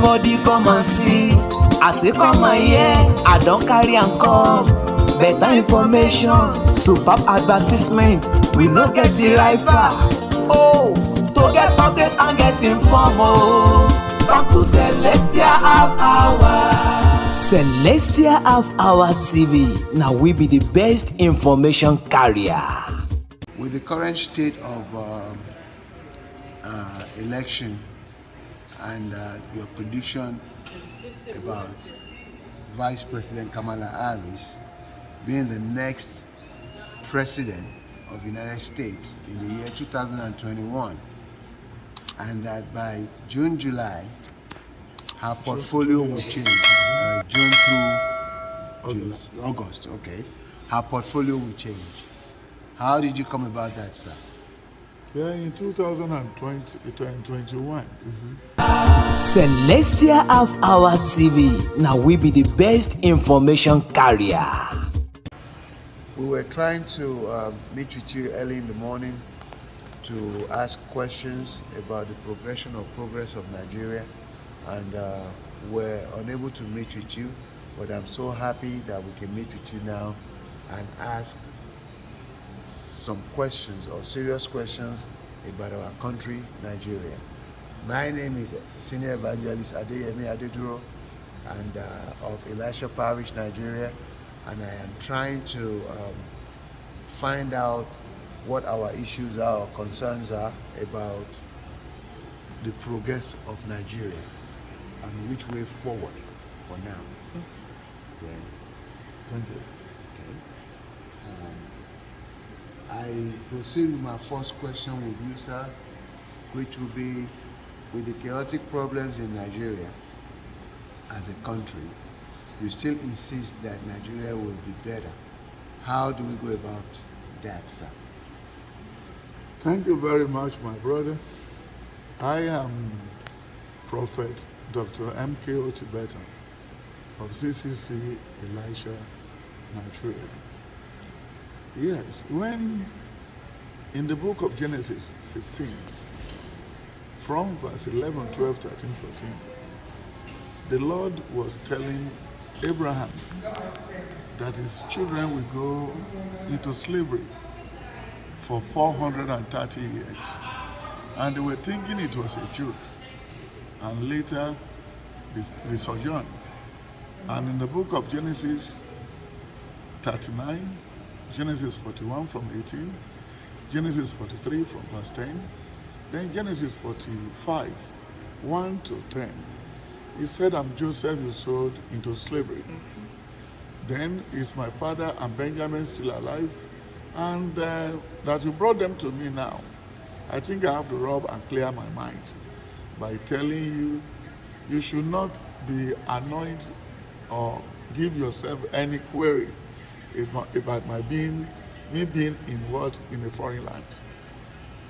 everybody come and see. I say come and hear, I don carry am come. Better information, superb advertisement, we no get the rival. Oh, to get update and get informed, oh, come to Celestial Half Hour. Celestial Half Hour TV, now we be the best information carrier. With the current state of election and your prediction about Vice President Kamala Harris being the next president of the United States in the year 2021, and that by June, July, her portfolio will change. June through August, okay. Her portfolio will change. How did you come about that, sir? Yeah, in 2021. Celestial Half Hour TV, now we be the best information carrier. We were trying to meet with you early in the morning to ask questions about the progression or progress of Nigeria, and we're unable to meet with you, but I'm so happy that we can meet with you now and ask some questions or serious questions about our country, Nigeria. My name is Senior Evangelist Adeyemi Adeduro, and of Elisha Parish, Nigeria, and I am trying to find out what our issues are or concerns are about the progress of Nigeria and which way forward for now. Okay. Thank you. Okay. I proceed with my first question with you, sir, which will be, with the chaotic problems in Nigeria as a country, you still insist that Nigeria will be better. How do we go about that, sir? Thank you very much, my brother. I am Prophet Dr. M.K.O. Tibetan of CCC Elisha, Nigeria. Yes, when in the book of Genesis 15, from verse 11, 12, 13, 14, the Lord was telling Abraham that his children will go into slavery for 430 years. And they were thinking it was a joke. And later, the sojourn. And in the book of Genesis 39, Genesis 41 from 18, Genesis 43 from verse 10, then Genesis 45, 1 to 10. He said, I'm Joseph you sold into slavery. Then is my father and Benjamin still alive? And that you brought them to me now. I think I have to rub and clear my mind by telling you, you should not be annoyed or give yourself any query about me being involved in a foreign land.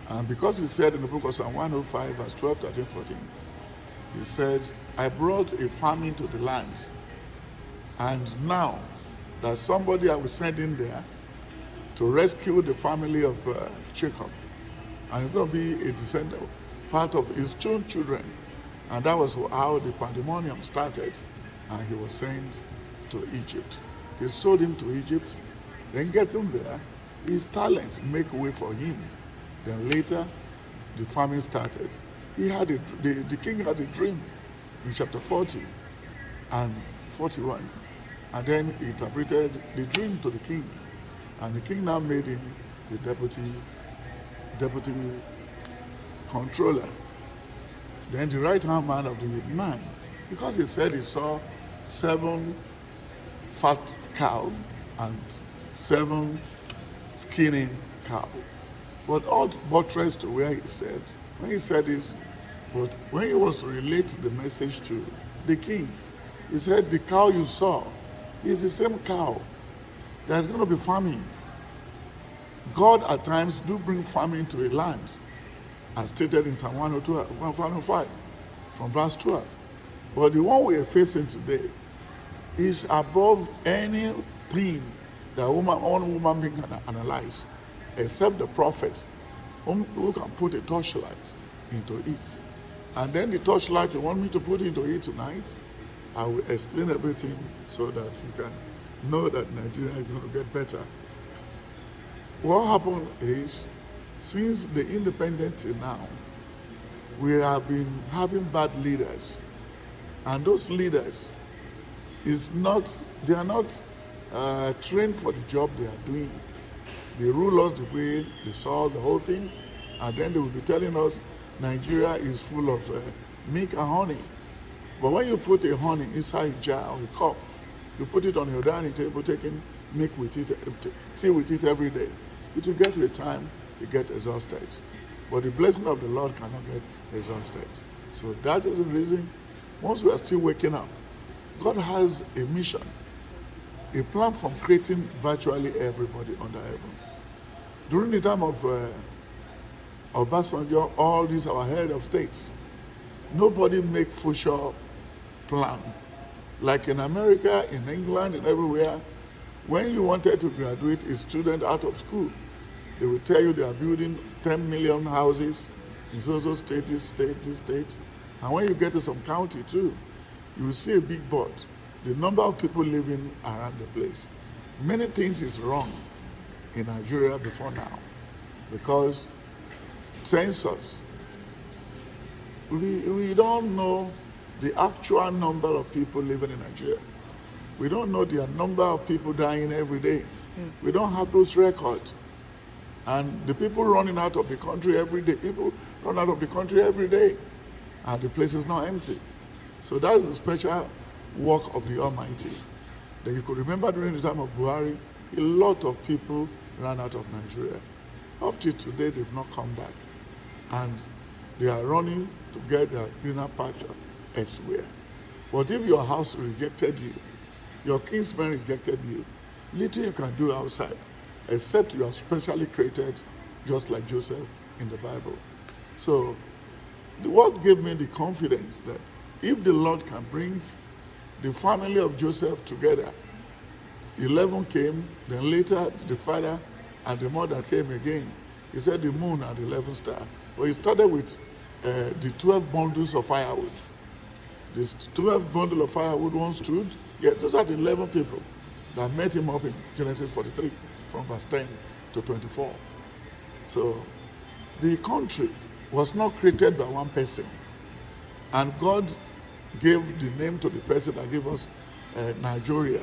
And because he said in the book of Psalm 105, verse 12, 13, 14, he said, I brought a famine to the land, and now that somebody I will send in there to rescue the family of Jacob, and it's going to be a descendant, part of his own children. And that was how the pandemonium started, and he was sent to Egypt. They sold him to Egypt, then get him there, his talent make way for him. Then later, the famine started. The king had a dream in chapter 40 and 41, and then he interpreted the dream to the king, and the king now made him the deputy controller, then the right hand man of the man, because he said he saw 7 fat cows and 7 skinny cows. But all buttressed to where he said, when he said this, but when he was to relate the message to the king, he said, the cow you saw is the same cow. There's going to be famine. God at times do bring famine to a land, as stated in Psalm 105, from verse 12. But the one we are facing today is above anything that one woman being can analyze, except the prophet who can put a torchlight into it. And then the torchlight you want me to put into it tonight, I will explain everything so that you can know that Nigeria is going to get better. What happened is, since the independence till now, we have been having bad leaders. And those leaders they are not trained for the job they are doing. They rule us the way they saw the whole thing, and then they will be telling us Nigeria is full of milk and honey. But when you put a honey inside a jar or a cup, you put it on your dining table, taking milk with it, tea with it every day, it will get to a time you get exhausted. But the blessing of the Lord cannot get exhausted. So that is the reason, once we are still waking up, God has a mission, a plan for creating virtually everybody under heaven. During the time of Obasanjo, all these our head of states, nobody make future plan. Like in America, in England, and everywhere, when you wanted to graduate a student out of school, they will tell you they are building 10 million houses in so state, this state, this state. And when you get to some county too, you will see a big board, the number of people living around the place. Many things is wrong in Nigeria before now, because census, we don't know the actual number of people living in Nigeria. We don't know the number of people dying every day. We don't have those records. And the people running out of the country every day, people run out of the country every day, and the place is not empty. So that's the special work of the Almighty. That you could remember during the time of Buhari, a lot of people ran out of Nigeria. Up to today, they've not come back. And they are running to get their greener pasture elsewhere. But if your house rejected you, your kinsmen rejected you, little you can do outside, except you are specially created, just like Joseph in the Bible. So, what gave me the confidence that if the Lord can bring the family of Joseph together, 11 came, then later the father and the mother came again. He said the moon and the 11th star. Well, he started with the 12 bundles of firewood. This 12 bundle of firewood one stood. Yeah, those are the 11 people that met him up in Genesis 43, from verse 10 to 24. So the country was not created by one person. And God gave the name to the person that gave us Nigeria.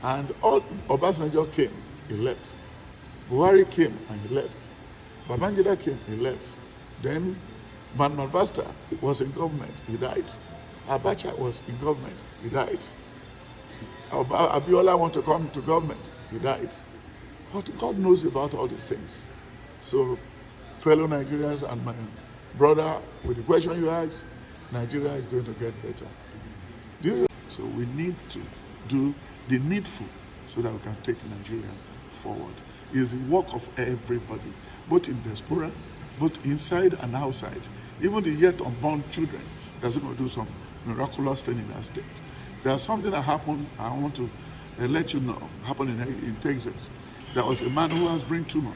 And all Obasanjo came, he left. Buhari came and he left. Babangida came, he left. Then Manavasta was in government, he died. Abacha was in government, he died. Abiola wanted to come to government, he died. But God knows about all these things. So, fellow Nigerians and my brother, with the question you asked, Nigeria is going to get better. So we need to do the needful so that we can take Nigeria forward. It's the work of everybody, both in diaspora, both inside and outside. Even the yet unborn children, that's going to do some miraculous thing in that state. There's something that happened, I want to let you know, happened in Texas. There was a man who has brain tumor,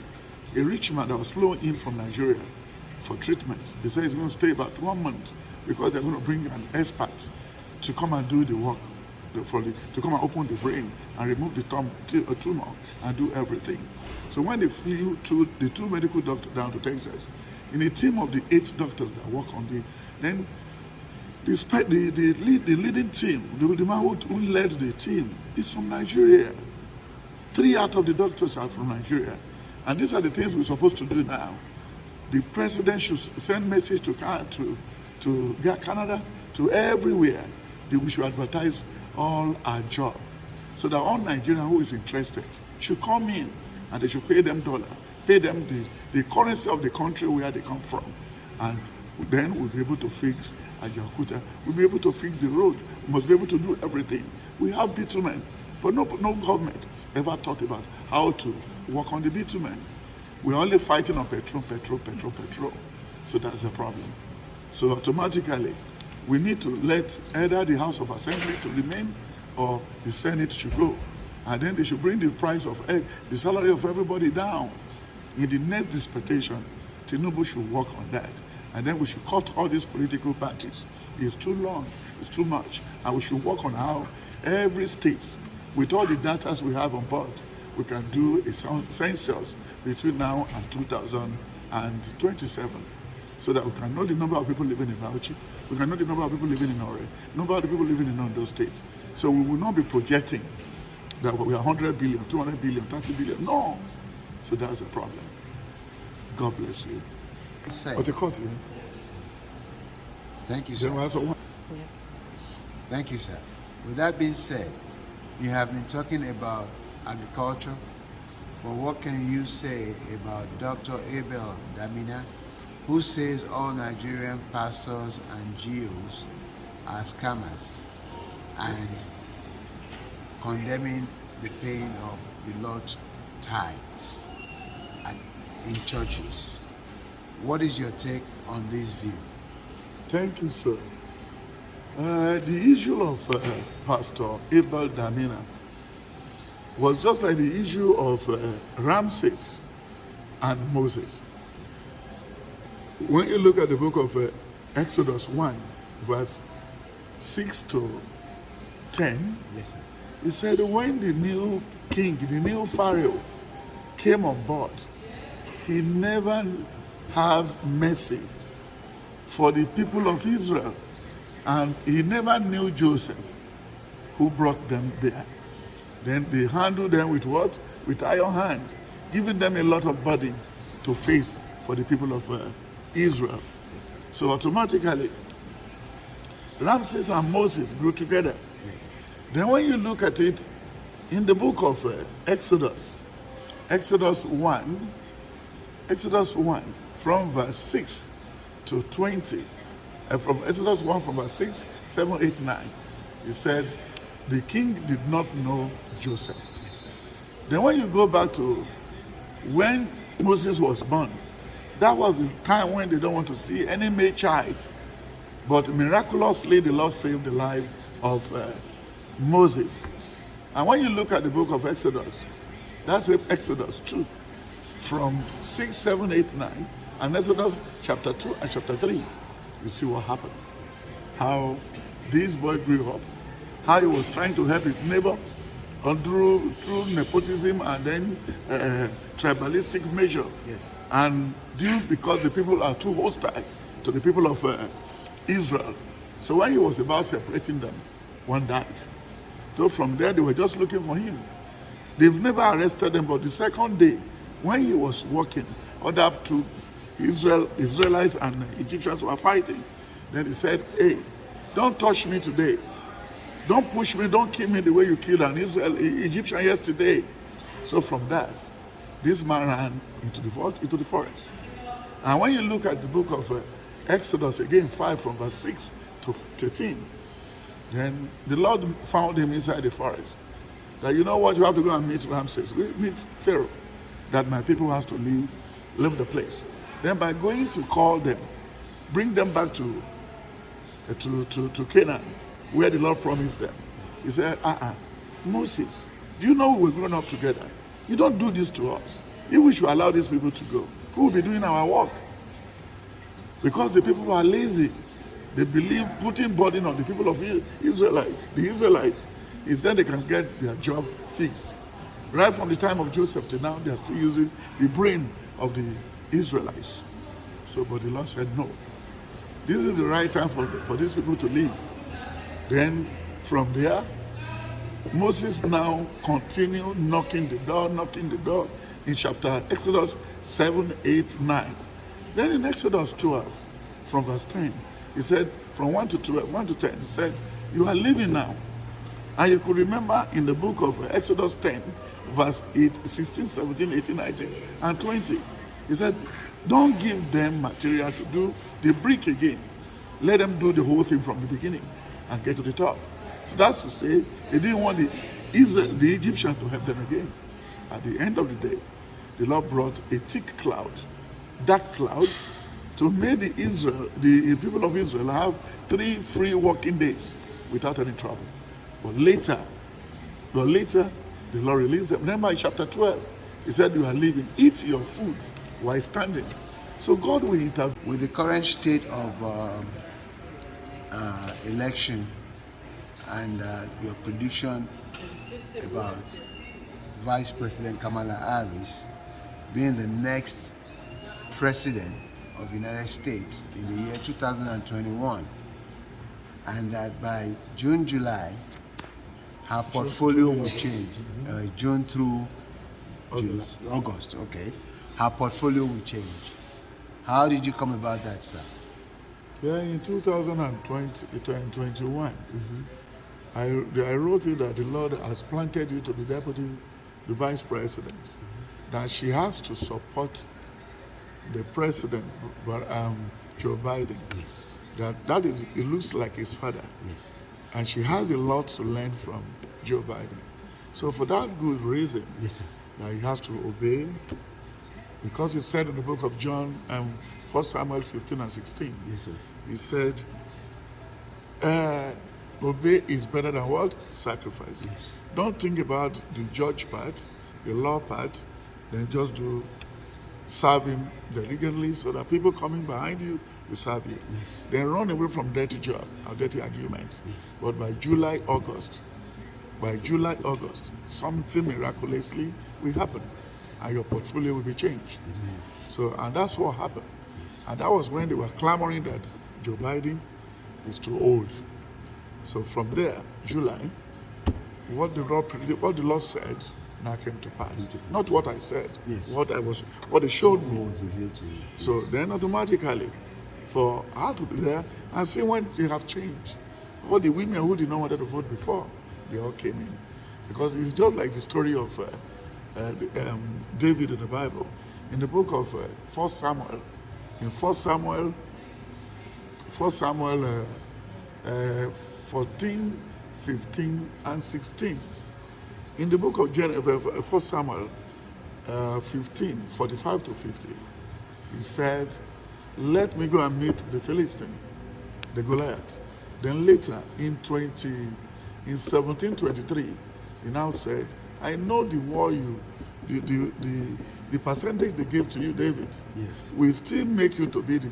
a rich man that was flown in from Nigeria for treatment. They say he's going to stay about 1 month because they're going to bring an expert to come and do the work, to come and open the brain and remove the tumor and do everything. So when they flew the two medical doctors down to Texas, in a team of the 8 doctors that work on then the leading team, the man who led the team is from Nigeria. 3 out of the doctors are from Nigeria. And these are the things we're supposed to do now. The president should send message to Canada, to everywhere, that we should advertise all our jobs. So that all Nigerian who is interested should come in and they should pay them dollar, pay them the currency of the country where they come from. And then we'll be able to fix Ajaokuta, we'll be able to fix the road, we must be able to do everything. We have bitumen, but no government ever thought about how to work on the bitumen. We're only fighting on petrol. So that's the problem. So automatically, we need to let either the House of Assembly to remain or the Senate should go. And then they should bring the price of the salary of everybody down. In the next dispensation, Tinubu should work on that. And then we should cut all these political parties. It's too long, it's too much. And we should work on how every state, with all the data we have on board, we can do a census between now and 2027, so that we can know the number of people living in Bauchi, we can know the number of people living in Ore, number of people living in those states. So we will not be projecting that we are 100 billion, 200 billion, 30 billion. No. So that's a problem. God bless you. Thank you, sir. Thank you, sir. With that being said, you have been talking about agriculture, but what can you say about Dr. Abel Damina, who says all Nigerian pastors and GOs are scammers, and condemning the paying of the Lord's tithes in churches? What is your take on this view? Thank you, sir. The issue of Pastor Abel Damina was just like the issue of Ramses and Moses. When you look at the book of Exodus 1, verse 6 to 10, Yes, sir. he said when the new king, the new Pharaoh came on board, he never have mercy for the people of Israel. And he never knew Joseph, who brought them there. Then they handled them with what? With iron hand, giving them a lot of burden to face for the people of Israel. Yes, sir. So automatically, Ramses and Moses grew together. Yes. Then when you look at it in the book of Exodus 1, from verse 6 to 20, from Exodus 1 from verse 6, 7, 8, 9, he said, the king did not know Joseph. Yes, sir. Then when you go back to when Moses was born, that was the time when they don't want to see any male child. But miraculously, the Lord saved the life of Moses. And when you look at the book of Exodus, that's Exodus 2, from 6, 7, 8, 9, and Exodus chapter 2 and chapter 3, you see what happened. How this boy grew up, how he was trying to help his neighbor through nepotism and then tribalistic measure. Yes. And because the people are too hostile to the people of Israel. So when he was about separating them, one died. So from there, they were just looking for him. They've never arrested him, but the second day, when he was walking, other up to Israelites and Egyptians were fighting. Then he said, hey, don't touch me today. Don't push me, don't kill me the way you killed an Egyptian yesterday. So from that, this man ran into the forest. And when you look at the book of Exodus again, 5 from verse 6 to 13, then the Lord found him inside the forest. That you know what, you have to go and meet Ramses, meet Pharaoh, that my people has to leave the place. Then by going to call them, bring them back to Canaan, where the Lord promised them. He said, Moses, do you know we were grown up together? You don't do this to us. If we should allow these people to go, who will be doing our work? Because the people are lazy. They believe putting burden on the people of the Israelites, is then they can get their job fixed. Right from the time of Joseph to now, they are still using the brain of the Israelites. So, but the Lord said, no. This is the right time for these people to leave. Then from there, Moses now continued knocking the door in chapter Exodus 7, 8, 9. Then in Exodus 12, from verse 10, he said, from 1 to 12, 1 to 10, he said, you are leaving now. And you could remember in the book of Exodus 10, verse 8, 16, 17, 18, 19, and 20, he said, don't give them material to do the brick again. Let them do the whole thing from the beginning and get to the top. So that's to say, they didn't want the Egyptians to help them again. At the end of the day, the Lord brought a thick cloud, dark cloud, to make the people of Israel have 3 free working days without any trouble. But later, the Lord released them. Remember in chapter 12, he said, you are leaving, eat your food while standing. So God will intervene. With the current state of election and your prediction about Vice President Kamala Harris being the next president of the United States in the year 2021, and that by June, July, her portfolio will change. June through August, okay. Her portfolio will change. How did you come about that, sir? Yeah, in 2021, I wrote it that the Lord has planted you to be the vice president, that she has to support the president, Joe Biden. Yes. That is, it looks like his father. Yes. And she has a lot to learn from Joe Biden. So for that good reason, Yes, sir. that he has to obey, because he said in the book of John, 1 Samuel 15 and 16, Yes, sir. he said, obey is better than what? Sacrifice. Yes. Don't think about the judge part, the law part, then just do serve him diligently so that people coming behind you will serve you. Yes. Then run away from dirty job or dirty arguments. Yes. But by July, August, something miraculously will happen and your portfolio will be changed. Amen. So, and that's what happened. And that was when they were clamoring that Joe Biden is too old. So from there, July, what the Lord said now came to pass. Not what I said. Yes. What they showed me. What was revealed to you? So Yes. then automatically, for her to be there and see when they have changed. All the women who did not want to vote before, they all came in. Because it's just like the story of David in the Bible. In the book of 1 Samuel, in 1 Samuel 14, 15, and 16. In the book of 1 Samuel 15, 45 to 50, he said, let me go and meet the Philistine, the Goliath. Then later, in 1723, he now said, I know the war the percentage they gave to you, David, Yes. will still make you to be the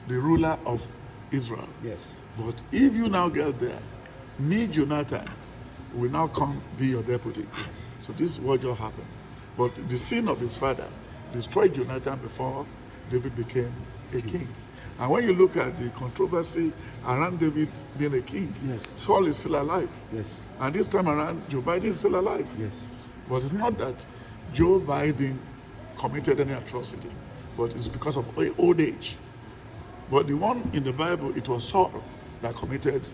ruler of Israel. Yes. But if you now get there, me, Jonathan, will now come be your deputy. Yes. So this is what just happened. But the sin of his father destroyed Jonathan before David became a king. And when you look at the controversy around David being a king, Yes. Saul is still alive. Yes. And this time around, Joe Biden is still alive. Yes. But it's not that Joe Biden committed any atrocity, but it's because of old age. But the one in the Bible, it was Saul that committed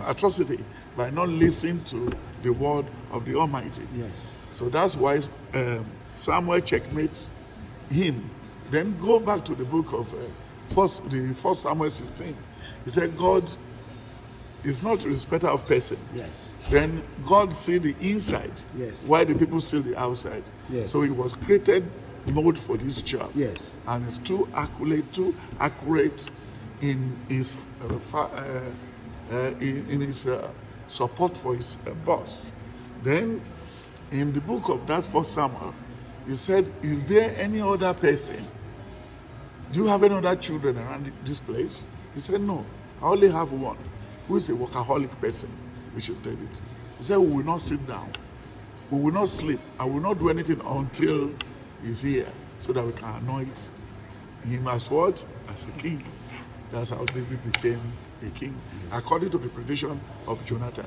atrocity by not listening to the word of the Almighty. Yes. So that's why Samuel checkmates him. Then go back to the book of first Samuel 16. He said, God is not a respecter of person. Yes. Then God see the inside, Yes. while the people see the outside. Yes. So he was created mode for this job. Yes. And it's too accurate in his support for his boss. Then in the book of that first Samuel, he said, is there any other person? Do you have any other children around this place? He said, no, I only have one, who is a workaholic person, which is David. He said, we will not sit down, we will not sleep, I will not do anything until he's here, so that we can anoint him as what? As a king. That's how David became a king, according to the prediction of Jonathan.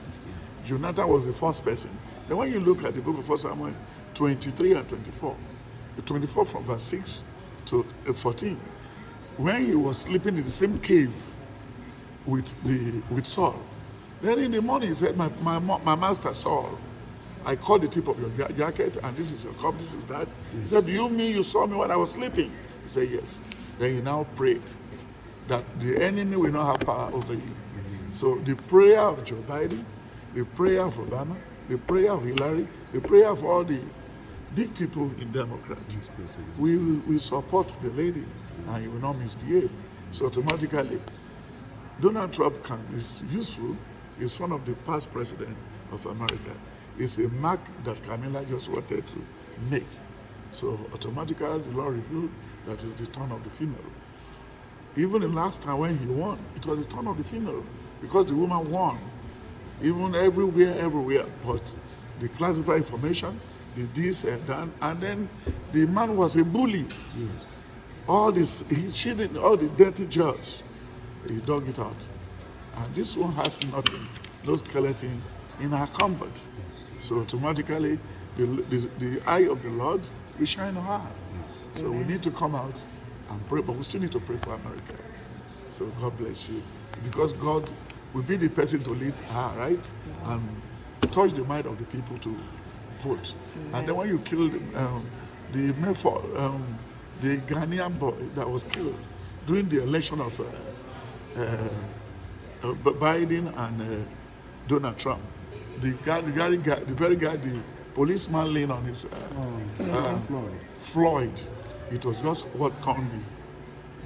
Jonathan was the first person. Then when you look at the book of 1 Samuel 23 and 24, the 24 from verse 6 to 14, when he was sleeping in the same cave with Saul, then in the morning he said, my master Saul, I caught the tip of your jacket, and this is your cup, this is that. Yes. He said, do you mean you saw me when I was sleeping? He said, yes. Then he now prayed that the enemy will not have power over you. So the prayer of Joe Biden, the prayer of Obama, the prayer of Hillary, the prayer of all the big people in Democrats, we support the lady, and he will not misbehave. So automatically, Donald Trump is useful. He's one of the past presidents of America. It's a mark that Kamala just wanted to make. So automatically the Lord revealed that is the turn of the female. Even the last time when he won, it was the turn of the female because the woman won. Even everywhere. But they classify information, they this and that, and then the man was a bully. Yes. All this, he cheated, all the dirty jobs, he dug it out. And this one has nothing, no skeleton in her comfort. So automatically, the eye of the Lord will shine on her. Yes. So we need to come out and pray, but we still need to pray for America. So God bless you. Because God will be the person to lead her, right? And touch the mind of the people to vote. And then when you kill the Ghanaian boy that was killed during the election of Biden and Donald Trump, the very guy, the policeman laying on his Floyd. It was just what caused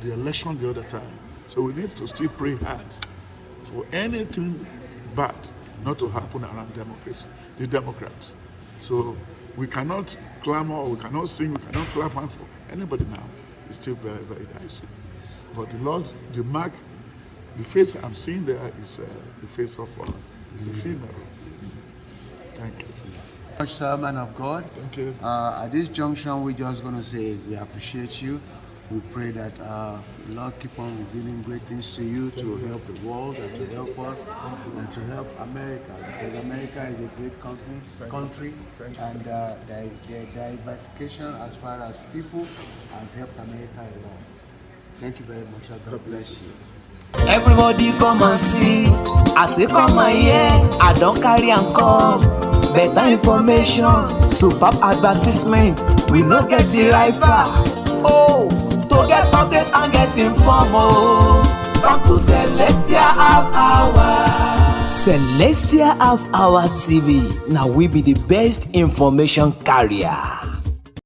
the election the other time. So we need to still pray hard for anything bad not to happen around democracy, the Democrats. So we cannot clamor, we cannot sing, we cannot clap hands for anybody now. It's still very, very dicey. But the Lord, the mark, the face I'm seeing there is the face of the female. Thank you. Much, sir, man of God. Thank you. At this junction, we're just going to say we appreciate you. We pray that the Lord keep on revealing great things to you to help the world and to help us and to help America, because America is a great country, and the diversification as far as people has helped America a lot. Thank you very much. God bless you. Everybody come and see, I say come and hear, I don't carry and come. Better information, superb advertisement, we no get the rifle. Oh, to get update and get informed, oh, come to Celestial Half Hour. Celestial Half Hour TV, now we be the best information carrier.